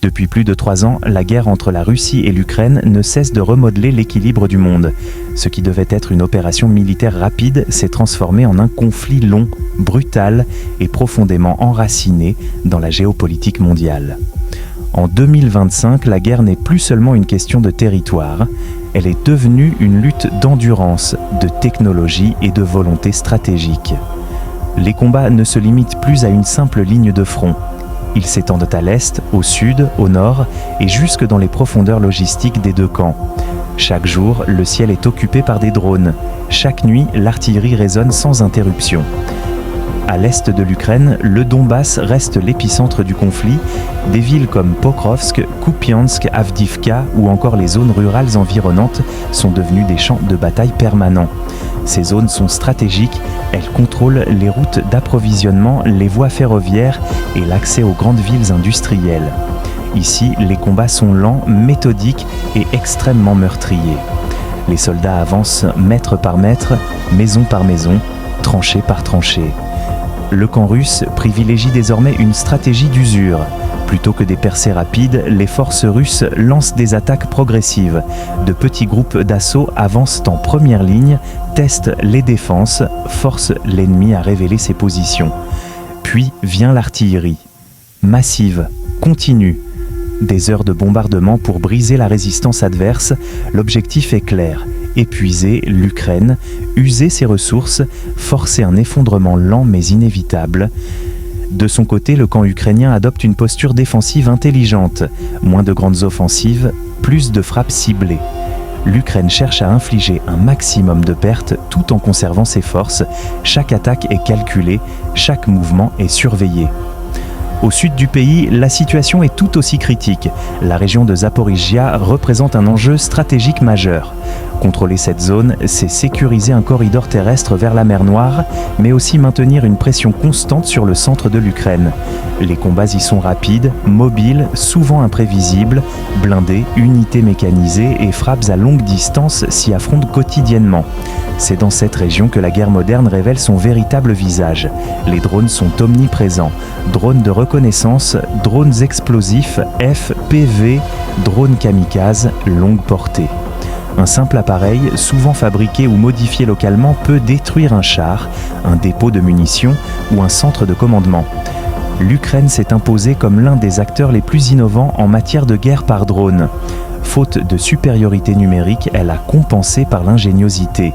Depuis plus de 3 ans, la guerre entre la Russie et l'Ukraine ne cesse de remodeler l'équilibre du monde. Ce qui devait être une opération militaire rapide s'est transformé en un conflit long, brutal et profondément enraciné dans la géopolitique mondiale. En 2025, la guerre n'est plus seulement une question de territoire, elle est devenue une lutte d'endurance, de technologie et de volonté stratégique. Les combats ne se limitent plus à une simple ligne de front. Ils s'étendent à l'est, au sud, au nord et jusque dans les profondeurs logistiques des deux camps. Chaque jour, le ciel est occupé par des drones. Chaque nuit, l'artillerie résonne sans interruption. À l'est de l'Ukraine, le Donbass reste l'épicentre du conflit. Des villes comme Pokrovsk, Kupiansk, Avdiivka ou encore les zones rurales environnantes sont devenues des champs de bataille permanents. Ces zones sont stratégiques, elles contrôlent les routes d'approvisionnement, les voies ferroviaires et l'accès aux grandes villes industrielles. Ici, les combats sont lents, méthodiques et extrêmement meurtriers. Les soldats avancent mètre par mètre, maison par maison, tranchée par tranchée. Le camp russe privilégie désormais une stratégie d'usure. Plutôt que des percées rapides, les forces russes lancent des attaques progressives. De petits groupes d'assaut avancent en première ligne, testent les défenses, forcent l'ennemi à révéler ses positions. Puis vient l'artillerie. Massive, continue. Des heures de bombardement pour briser la résistance adverse, l'objectif est clair. Épuiser l'Ukraine, user ses ressources, forcer un effondrement lent mais inévitable. De son côté, le camp ukrainien adopte une posture défensive intelligente. Moins de grandes offensives, plus de frappes ciblées. L'Ukraine cherche à infliger un maximum de pertes tout en conservant ses forces. Chaque attaque est calculée, chaque mouvement est surveillé. Au sud du pays, la situation est tout aussi critique. La région de Zaporijia représente un enjeu stratégique majeur. Contrôler cette zone, c'est sécuriser un corridor terrestre vers la mer Noire, mais aussi maintenir une pression constante sur le centre de l'Ukraine. Les combats y sont rapides, mobiles, souvent imprévisibles, blindés, unités mécanisées et frappes à longue distance s'y affrontent quotidiennement. C'est dans cette région que la guerre moderne révèle son véritable visage. Les drones sont omniprésents. Drones de reconnaissance, drones explosifs, FPV, drones kamikazes, longue portée. Un simple appareil, souvent fabriqué ou modifié localement, peut détruire un char, un dépôt de munitions ou un centre de commandement. L'Ukraine s'est imposée comme l'un des acteurs les plus innovants en matière de guerre par drone. Faute de supériorité numérique, elle a compensé par l'ingéniosité.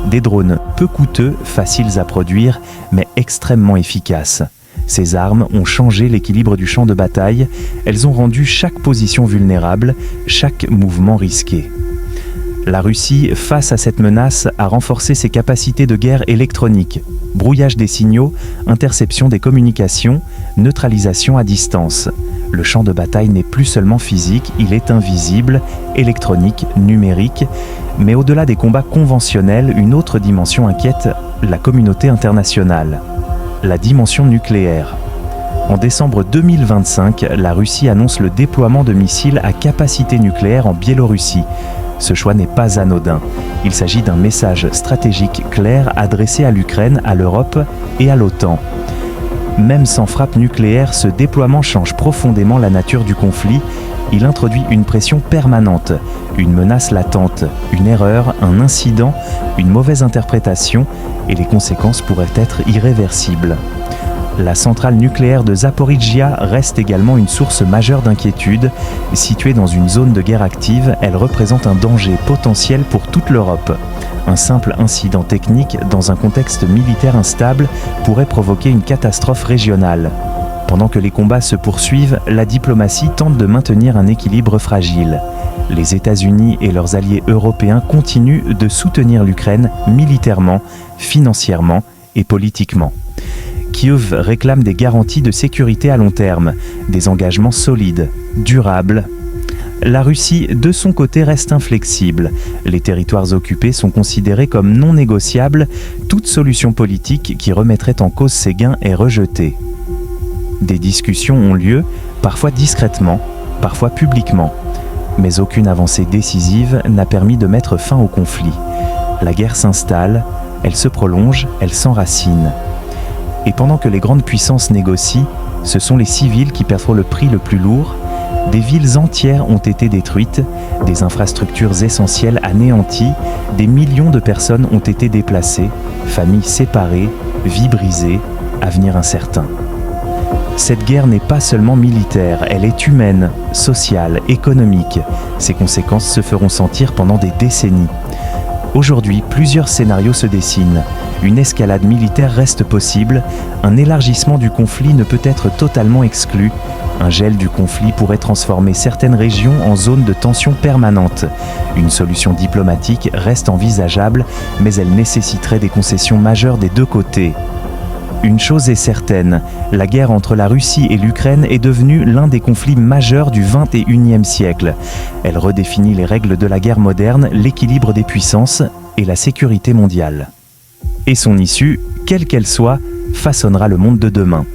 Des drones peu coûteux, faciles à produire, mais extrêmement efficaces. Ces armes ont changé l'équilibre du champ de bataille, elles ont rendu chaque position vulnérable, chaque mouvement risqué. La Russie, face à cette menace, a renforcé ses capacités de guerre électronique. Brouillage des signaux, interception des communications, neutralisation à distance. Le champ de bataille n'est plus seulement physique, il est invisible, électronique, numérique. Mais au-delà des combats conventionnels, une autre dimension inquiète la communauté internationale. La dimension nucléaire. En décembre 2025, la Russie annonce le déploiement de missiles à capacité nucléaire en Biélorussie. Ce choix n'est pas anodin. Il s'agit d'un message stratégique clair adressé à l'Ukraine, à l'Europe et à l'OTAN. Même sans frappe nucléaire, ce déploiement change profondément la nature du conflit. Il introduit une pression permanente, une menace latente, une erreur, un incident, une mauvaise interprétation, et les conséquences pourraient être irréversibles. La centrale nucléaire de Zaporijia reste également une source majeure d'inquiétude. Située dans une zone de guerre active, elle représente un danger potentiel pour toute l'Europe. Un simple incident technique dans un contexte militaire instable pourrait provoquer une catastrophe régionale. Pendant que les combats se poursuivent, la diplomatie tente de maintenir un équilibre fragile. Les États-Unis et leurs alliés européens continuent de soutenir l'Ukraine militairement, financièrement et politiquement. Kiev réclame des garanties de sécurité à long terme, des engagements solides, durables. La Russie, de son côté, reste inflexible. Les territoires occupés sont considérés comme non négociables. Toute solution politique qui remettrait en cause ces gains est rejetée. Des discussions ont lieu, parfois discrètement, parfois publiquement. Mais aucune avancée décisive n'a permis de mettre fin au conflit. La guerre s'installe, elle se prolonge, elle s'enracine. Et pendant que les grandes puissances négocient, ce sont les civils qui paieront le prix le plus lourd. Des villes entières ont été détruites, des infrastructures essentielles anéanties, des millions de personnes ont été déplacées, familles séparées, vies brisées, avenir incertain. Cette guerre n'est pas seulement militaire, elle est humaine, sociale, économique. Ses conséquences se feront sentir pendant des décennies. Aujourd'hui, plusieurs scénarios se dessinent. Une escalade militaire reste possible, un élargissement du conflit ne peut être totalement exclu, un gel du conflit pourrait transformer certaines régions en zones de tension permanente. Une solution diplomatique reste envisageable, mais elle nécessiterait des concessions majeures des deux côtés. Une chose est certaine, la guerre entre la Russie et l'Ukraine est devenue l'un des conflits majeurs du XXIe siècle. Elle redéfinit les règles de la guerre moderne, l'équilibre des puissances et la sécurité mondiale. Et son issue, quelle qu'elle soit, façonnera le monde de demain.